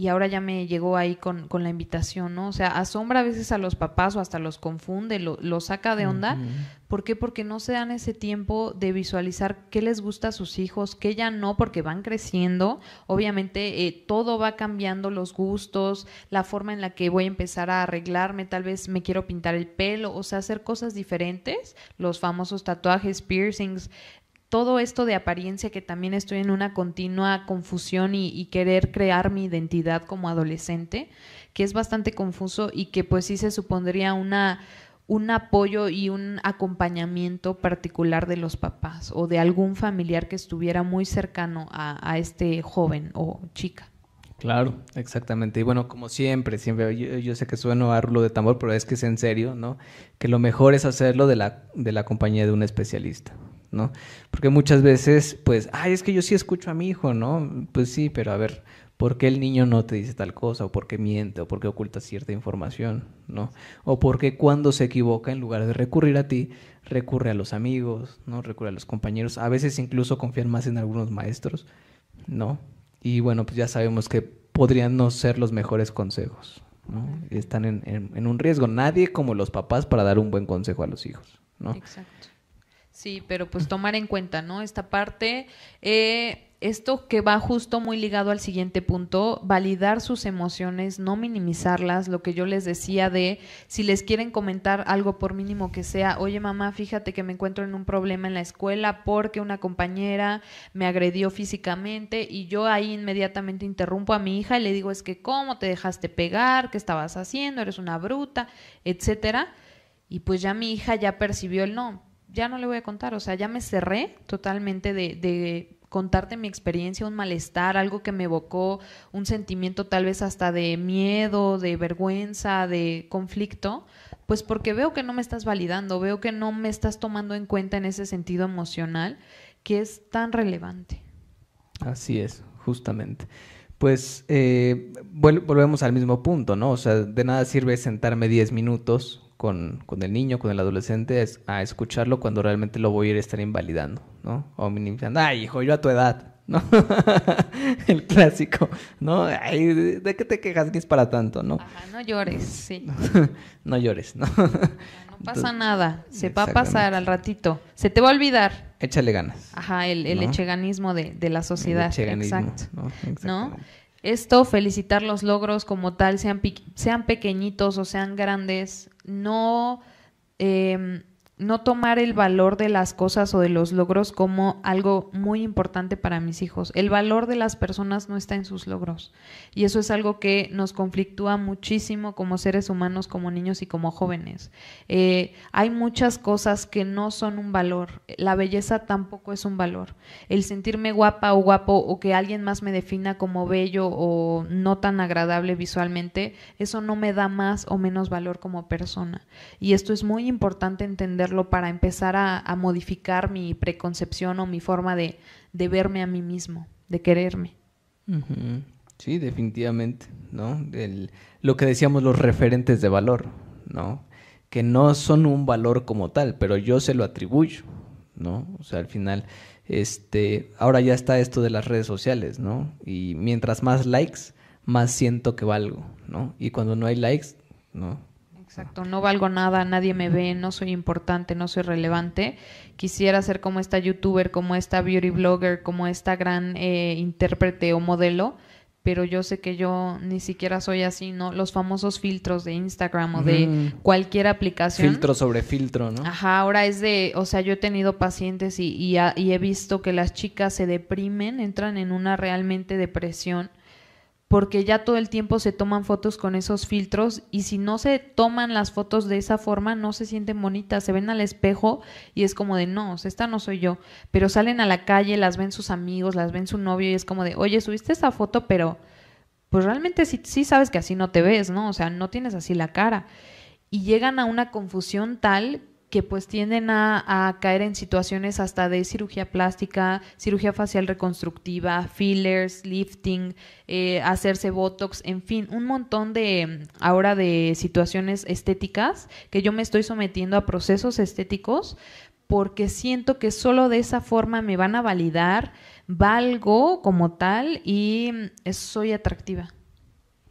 y ahora ya me llegó ahí con la invitación, ¿no? O sea, asombra a veces a los papás o hasta los confunde, lo saca de onda. Uh-huh. ¿Por qué? Porque no se dan ese tiempo de visualizar qué les gusta a sus hijos, qué ya no, porque van creciendo. Obviamente todo va cambiando, los gustos, la forma en la que voy a empezar a arreglarme, tal vez me quiero pintar el pelo, o sea, hacer cosas diferentes, los famosos tatuajes, piercings, todo esto de apariencia que también estoy en una continua confusión y querer crear mi identidad como adolescente, que es bastante confuso y que pues sí se supondría un apoyo y un acompañamiento particular de los papás o de algún familiar que estuviera muy cercano a este joven o chica. Claro, exactamente. Y bueno, como siempre, yo sé que sueno a rulo de tambor, pero es que es en serio, ¿no? Que lo mejor es hacerlo de la compañía de un especialista, ¿no? Porque muchas veces, pues, es que yo sí escucho a mi hijo, ¿no? Pues sí, pero a ver, ¿por qué el niño no te dice tal cosa? ¿O por qué miente? ¿O por qué oculta cierta información? ¿No? ¿O por qué cuando se equivoca, en lugar de recurrir a ti, recurre a los amigos, ¿no? Recurre a los compañeros? A veces incluso confían más en algunos maestros, ¿no? Y bueno, pues ya sabemos que podrían no ser los mejores consejos, ¿no? Están en un riesgo. Nadie como los papás para dar un buen consejo a los hijos, ¿no? Exacto. Sí, pero pues tomar en cuenta, ¿no? Esta parte, esto que va justo muy ligado al siguiente punto, validar sus emociones, no minimizarlas, lo que yo les decía de si les quieren comentar algo por mínimo que sea, oye mamá, fíjate que me encuentro en un problema en la escuela porque una compañera me agredió físicamente y yo ahí inmediatamente interrumpo a mi hija y le digo, es que cómo te dejaste pegar, qué estabas haciendo, eres una bruta, etcétera, y pues ya mi hija ya percibió el no. Ya no le voy a contar, o sea, ya me cerré totalmente de contarte mi experiencia, un malestar, algo que me evocó un sentimiento tal vez hasta de miedo, de vergüenza, de conflicto, pues porque veo que no me estás validando, veo que no me estás tomando en cuenta en ese sentido emocional que es tan relevante. Así es, justamente. Pues volvemos al mismo punto, ¿no? O sea, de nada sirve sentarme 10 minutos con el niño, con el adolescente, a escucharlo cuando realmente lo voy a ir a estar invalidando, ¿no? O minimizando, ay, hijo, yo a tu edad, ¿no? El clásico, ¿no? Ay, ¿de qué te quejas que es para tanto, no? Ajá, no llores, sí. No llores, ¿no? No pasa nada, se va a pasar al ratito, se te va a olvidar. Échale ganas. Ajá, el ¿no? echeganismo de la sociedad, El echeganismo, exacto. ¿no? ¿No? Esto, felicitar los logros como tal, sean pequeñitos o sean grandes, no tomar el valor de las cosas o de los logros como algo muy importante para mis hijos. El valor de las personas no está en sus logros. Y eso es algo que nos conflictúa muchísimo como seres humanos, como niños y como jóvenes. Hay muchas cosas que no son un valor. La belleza tampoco es un valor. El sentirme guapa o guapo o que alguien más me defina como bello o no tan agradable visualmente, eso no me da más o menos valor como persona. Y esto es muy importante entender para empezar a modificar mi preconcepción o mi forma de verme a mí mismo, de quererme. Uh-huh. Sí, definitivamente, ¿no? Lo que decíamos, los referentes de valor, ¿no? Que no son un valor como tal, pero yo se lo atribuyo, ¿no? O sea, al final, ahora ya está esto de las redes sociales, ¿no? Y mientras más likes, más siento que valgo, ¿no? Y cuando no hay likes, ¿no? Exacto, no valgo nada, nadie me ve, no soy importante, no soy relevante. Quisiera ser como esta youtuber, como esta beauty blogger, como esta gran intérprete o modelo, pero yo sé que yo ni siquiera soy así, ¿no? Los famosos filtros de Instagram o de cualquier aplicación. Filtro sobre filtro, ¿no? Ajá, ahora o sea, yo he tenido pacientes y he visto que las chicas se deprimen, entran en una realmente depresión, porque ya todo el tiempo se toman fotos con esos filtros y si no se toman las fotos de esa forma no se sienten bonitas, se ven al espejo y es como de no, esta no soy yo, pero salen a la calle, las ven sus amigos, las ven su novio y es como de, oye, subiste esa foto, pero pues realmente sí sabes que así no te ves, ¿no? O sea, no tienes así la cara y llegan a una confusión tal que pues tienden a caer en situaciones hasta de cirugía plástica, cirugía facial reconstructiva, fillers, lifting, hacerse botox, en fin, un montón ahora de situaciones estéticas que yo me estoy sometiendo a procesos estéticos porque siento que solo de esa forma me van a validar, valgo como tal y soy atractiva.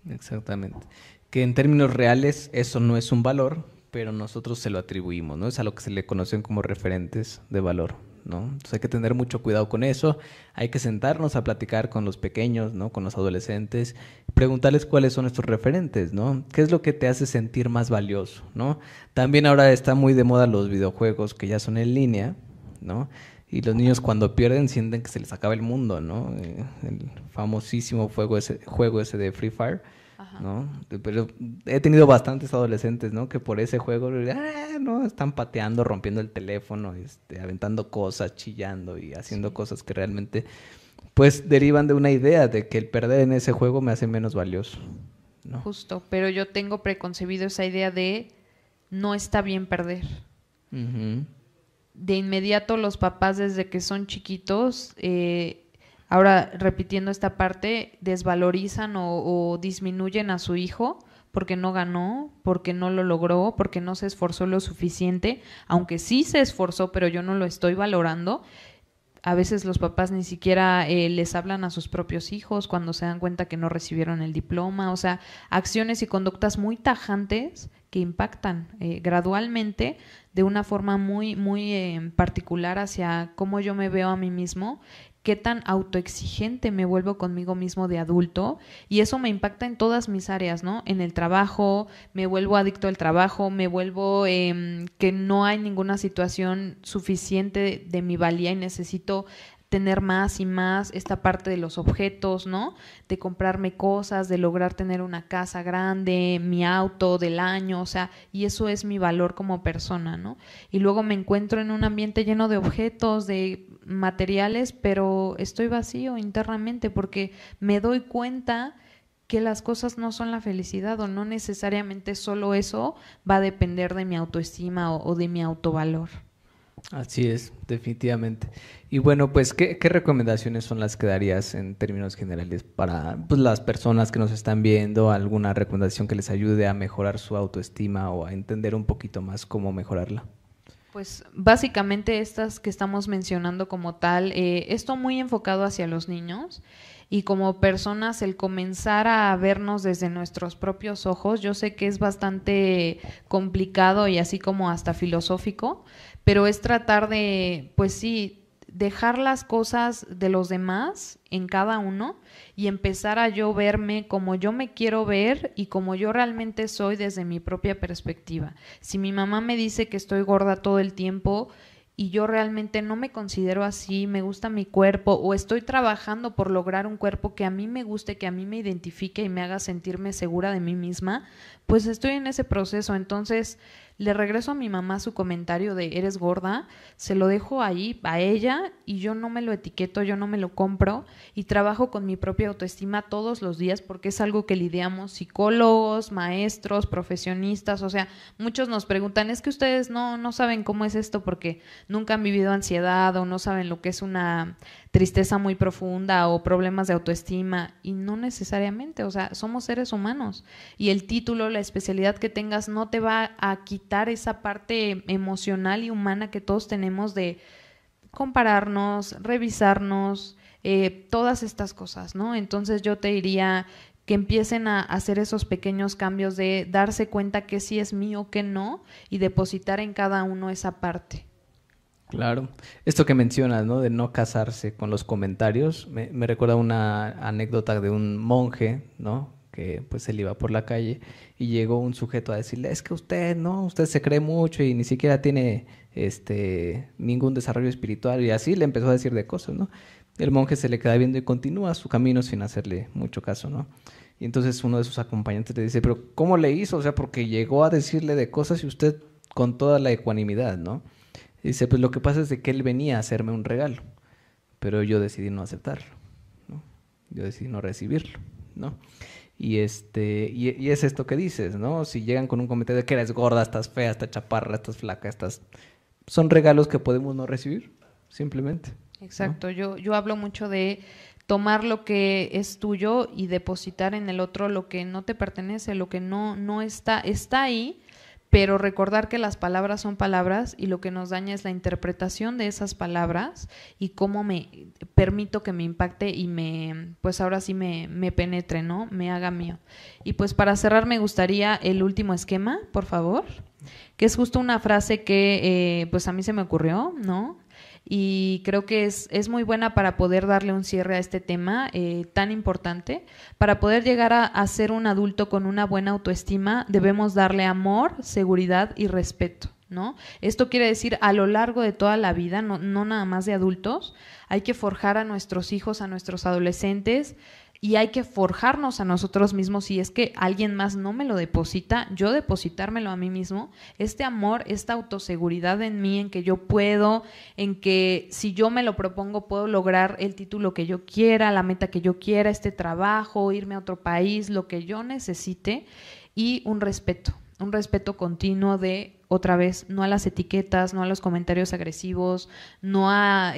Exactamente. Que en términos reales eso no es un valor, pero nosotros se lo atribuimos, ¿no? Es a lo que se le conocen como referentes de valor, ¿no? Entonces hay que tener mucho cuidado con eso, hay que sentarnos a platicar con los pequeños, ¿no? Con los adolescentes, preguntarles cuáles son estos referentes, ¿no? ¿Qué es lo que te hace sentir más valioso, ¿no? También ahora está muy de moda los videojuegos que ya son en línea, ¿no? Y los niños cuando pierden sienten que se les acaba el mundo, ¿no? El famosísimo juego ese de Free Fire, ¿no? Pero he tenido bastantes adolescentes, ¿no? Que por ese juego, no, están pateando, rompiendo el teléfono, aventando cosas, chillando y haciendo cosas que realmente, pues, derivan de una idea de que el perder en ese juego me hace menos valioso, ¿no? Justo, pero yo tengo preconcebido esa idea de no está bien perder. Uh-huh. De inmediato los papás desde que son chiquitos, ahora repitiendo esta parte, desvalorizan o disminuyen a su hijo porque no ganó, porque no lo logró, porque no se esforzó lo suficiente, aunque sí se esforzó, pero yo no lo estoy valorando. A veces los papás ni siquiera les hablan a sus propios hijos cuando se dan cuenta que no recibieron el diploma, o sea, acciones y conductas muy tajantes que impactan gradualmente de una forma muy, muy particular hacia cómo yo me veo a mí mismo, qué tan autoexigente me vuelvo conmigo mismo de adulto y eso me impacta en todas mis áreas, ¿no? En el trabajo, me vuelvo adicto al trabajo, me vuelvo que no hay ninguna situación suficiente de mi valía y necesito tener más y más, esta parte de los objetos, ¿no? De comprarme cosas, de lograr tener una casa grande, mi auto del año, o sea, y eso es mi valor como persona, ¿no? Y luego me encuentro en un ambiente lleno de objetos, de materiales, pero estoy vacío internamente porque me doy cuenta que las cosas no son la felicidad o no necesariamente solo eso va a depender de mi autoestima o de mi autovalor. Así es, definitivamente. Y bueno, pues, ¿qué recomendaciones son las que darías en términos generales para pues, las personas que nos están viendo? ¿Alguna recomendación que les ayude a mejorar su autoestima o a entender un poquito más cómo mejorarla? Pues básicamente estas que estamos mencionando como tal, esto muy enfocado hacia los niños y como personas el comenzar a vernos desde nuestros propios ojos, yo sé que es bastante complicado y así como hasta filosófico, pero es tratar de, pues sí, dejar las cosas de los demás en cada uno y empezar a yo verme como yo me quiero ver y como yo realmente soy desde mi propia perspectiva. Si mi mamá me dice que estoy gorda todo el tiempo y yo realmente no me considero así, me gusta mi cuerpo o estoy trabajando por lograr un cuerpo que a mí me guste, que a mí me identifique y me haga sentirme segura de mí misma, pues estoy en ese proceso. Entonces le regreso a mi mamá su comentario de eres gorda, se lo dejo ahí a ella y yo no me lo etiqueto, yo no me lo compro y trabajo con mi propia autoestima todos los días porque es algo que lidiamos psicólogos, maestros, profesionistas, o sea, muchos nos preguntan, es que ustedes no saben cómo es esto porque nunca han vivido ansiedad o no saben lo que es una tristeza muy profunda o problemas de autoestima y no necesariamente, o sea, somos seres humanos y el título, la especialidad que tengas no te va a quitar esa parte emocional y humana que todos tenemos de compararnos, revisarnos, todas estas cosas, ¿no? Entonces yo te diría que empiecen a hacer esos pequeños cambios de darse cuenta que sí es mío, que no, y depositar en cada uno esa parte. Claro. Esto que mencionas, ¿no? De no casarse con los comentarios, me recuerda una anécdota de un monje, ¿no? Que pues él iba por la calle y llegó un sujeto a decirle, es que usted se cree mucho y ni siquiera tiene ningún desarrollo espiritual y así le empezó a decir de cosas, ¿no? El monje se le queda viendo y continúa su camino sin hacerle mucho caso, ¿no? Y entonces uno de sus acompañantes le dice, pero ¿cómo le hizo? O sea, porque llegó a decirle de cosas y usted con toda la ecuanimidad, ¿no? Dice, pues lo que pasa es de que él venía a hacerme un regalo, pero yo decidí no aceptarlo, ¿no? Yo decidí no recibirlo, ¿no? Y es esto que dices, ¿no? Si llegan con un comentario de que eres gorda, estás fea, estás chaparra, estás flaca, son regalos que podemos no recibir, simplemente. Exacto, ¿no? Yo hablo mucho de tomar lo que es tuyo y depositar en el otro lo que no te pertenece, lo que no está ahí, pero recordar que las palabras son palabras y lo que nos daña es la interpretación de esas palabras y cómo me permito que me impacte y pues ahora sí me penetre, ¿no? Me haga mío. Y pues para cerrar me gustaría el último esquema, por favor, que es justo una frase que pues a mí se me ocurrió, ¿no? Y creo que es muy buena para poder darle un cierre a este tema tan importante. Para poder llegar a ser un adulto con una buena autoestima, debemos darle amor, seguridad y respeto, ¿no? Esto quiere decir a lo largo de toda la vida, no nada más de adultos, hay que forjar a nuestros hijos, a nuestros adolescentes, y hay que forjarnos a nosotros mismos. Si es que alguien más no me lo deposita, yo depositármelo a mí mismo, este amor, esta autoseguridad en mí, en que yo puedo, en que si yo me lo propongo puedo lograr el título que yo quiera, la meta que yo quiera, este trabajo, irme a otro país, lo que yo necesite, y un respeto continuo de, otra vez, no a las etiquetas, no a los comentarios agresivos, no a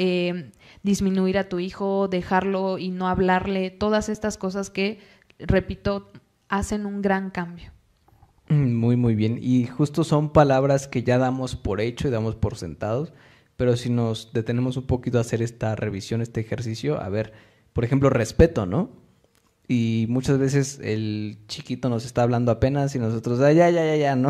disminuir a tu hijo, dejarlo y no hablarle, todas estas cosas que, repito, hacen un gran cambio. Muy, muy bien. Y justo son palabras que ya damos por hecho y damos por sentados, pero si nos detenemos un poquito a hacer esta revisión, este ejercicio, a ver, por ejemplo, respeto, ¿no? Y muchas veces el chiquito nos está hablando apenas y nosotros, ya, ¿no?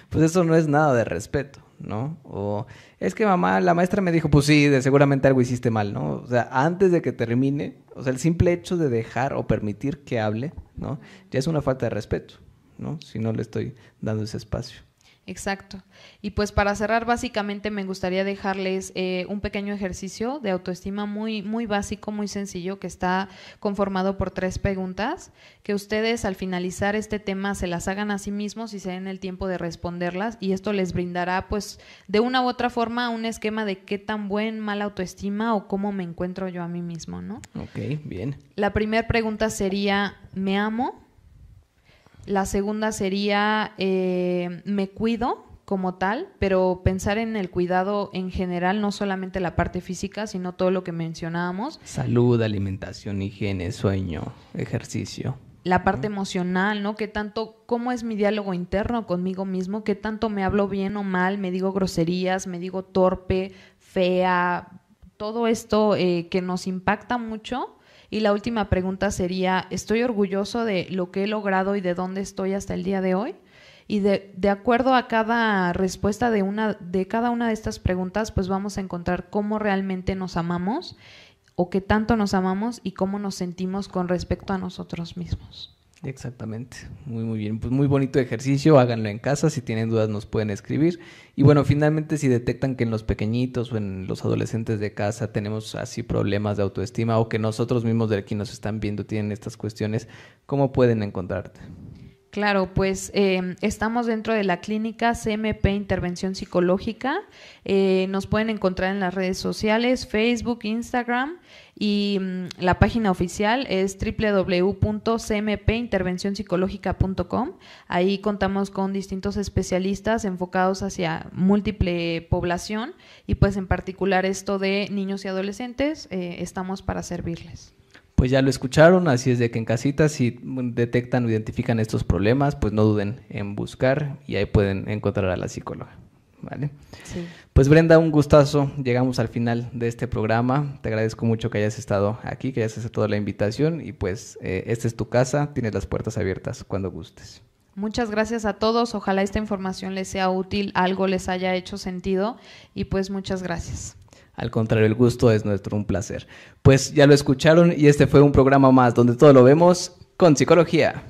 Pues eso no es nada de respeto, ¿no? O es que mamá, la maestra me dijo, pues sí, seguramente algo hiciste mal, ¿no? O sea, antes de que termine, o sea, el simple hecho de dejar o permitir que hable, ¿no? Ya es una falta de respeto, ¿no? Si no le estoy dando ese espacio. Exacto. Y pues para cerrar, básicamente me gustaría dejarles un pequeño ejercicio de autoestima muy, muy básico, muy sencillo, que está conformado por 3 preguntas, que ustedes al finalizar este tema se las hagan a sí mismos y se den el tiempo de responderlas, y esto les brindará pues de una u otra forma un esquema de qué tan mala autoestima o cómo me encuentro yo a mí mismo, ¿no? Ok, bien. La primera pregunta sería, ¿me amo? La segunda sería, ¿me cuido? como tal, pero pensar en el cuidado en general, no solamente la parte física, sino todo lo que mencionábamos. Salud, alimentación, higiene, sueño, ejercicio. La parte emocional, ¿no? ¿Qué tanto, cómo es mi diálogo interno conmigo mismo? ¿Qué tanto me hablo bien o mal? ¿Me digo groserías? ¿Me digo torpe, fea? Todo esto que nos impacta mucho. Y la última pregunta sería, ¿estoy orgulloso de lo que he logrado y de dónde estoy hasta el día de hoy? Y de acuerdo a cada respuesta de cada una de estas preguntas, pues vamos a encontrar cómo realmente nos amamos o qué tanto nos amamos y cómo nos sentimos con respecto a nosotros mismos. Exactamente, muy bien, pues muy bonito ejercicio, háganlo en casa, si tienen dudas nos pueden escribir. Y bueno, finalmente si detectan que en los pequeñitos o en los adolescentes de casa tenemos así problemas de autoestima o que nosotros mismos de aquí nos están viendo tienen estas cuestiones, ¿cómo pueden encontrarte? Claro, pues estamos dentro de la clínica CMP Intervención Psicológica. Nos pueden encontrar en las redes sociales, Facebook, Instagram, y la página oficial es www.cmpintervencionpsicológica.com. Ahí contamos con distintos especialistas enfocados hacia múltiple población y pues en particular esto de niños y adolescentes, estamos para servirles. Pues ya lo escucharon, así es de que en casita si detectan o identifican estos problemas, pues no duden en buscar y ahí pueden encontrar a la psicóloga, ¿vale? Sí. Pues Brenda, un gustazo, llegamos al final de este programa, te agradezco mucho que hayas estado aquí, que hayas aceptado la invitación y pues esta es tu casa, tienes las puertas abiertas cuando gustes. Muchas gracias a todos, ojalá esta información les sea útil, algo les haya hecho sentido y pues muchas gracias. Al contrario, el gusto es nuestro, un placer. Pues ya lo escucharon y este fue un programa más donde todo lo vemos con psicología.